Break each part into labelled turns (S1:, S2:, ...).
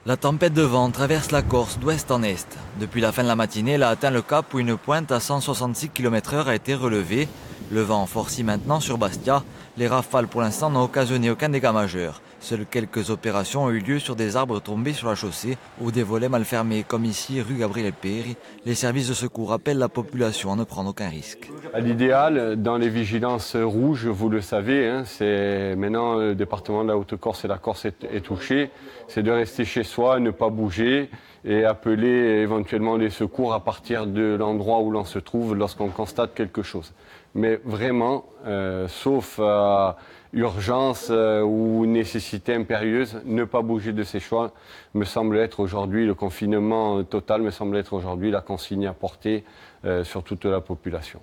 S1: La tempête de vent traverse la Corse d'ouest en est. Depuis la fin de la matinée, elle a atteint le cap où une pointe à 166 km/h a été relevée. Le vent forcit maintenant sur Bastia. Les rafales pour l'instant n'ont occasionné aucun dégât majeur. Seules quelques opérations ont eu lieu sur des arbres tombés sur la chaussée ou des volets mal fermés, comme ici rue Gabriel Péri. Les services de secours appellent la population à ne prendre aucun risque.
S2: À l'idéal, dans les vigilances rouges, vous le savez, c'est maintenant le département de la Haute-Corse et la Corse est touché, c'est de rester chez soi, ne pas bouger et appeler éventuellement les secours à partir de l'endroit où l'on se trouve lorsqu'on constate quelque chose. Mais vraiment, sauf urgence ou nécessité impérieuse, ne pas bouger de ses choix me semble être aujourd'hui, le confinement total me semble être aujourd'hui la consigne à porter sur toute la population.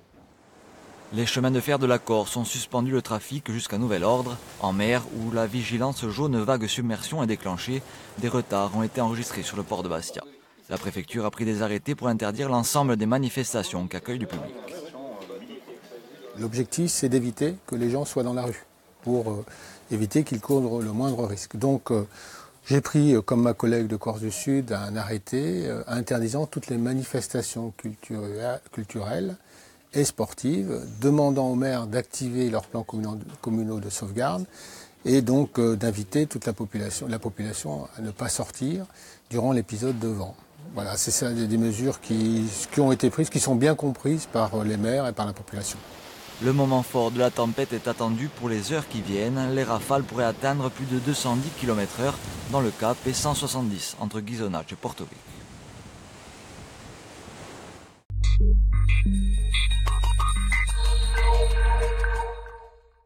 S1: Les chemins de fer de la Corse ont suspendu le trafic jusqu'à nouvel ordre. En mer, où la vigilance jaune vague submersion est déclenchée, des retards ont été enregistrés sur le port de Bastia. La préfecture a pris des arrêtés pour interdire l'ensemble des manifestations qu'accueille du public.
S3: L'objectif, c'est d'éviter que les gens soient dans la rue, pour éviter qu'ils courent le moindre risque. Donc, j'ai pris, comme ma collègue de Corse du Sud, un arrêté interdisant toutes les manifestations culturelles et sportives, demandant aux maires d'activer leurs plans communaux de sauvegarde et donc d'inviter toute la population à ne pas sortir durant l'épisode de vent. Voilà, c'est ça des mesures qui ont été prises, qui sont bien comprises par les maires et par la population.
S1: Le moment fort de la tempête est attendu pour les heures qui viennent. Les rafales pourraient atteindre plus de 210 km/h dans le Cap et 170 entre Ghisonaccia et Porto Vecchio.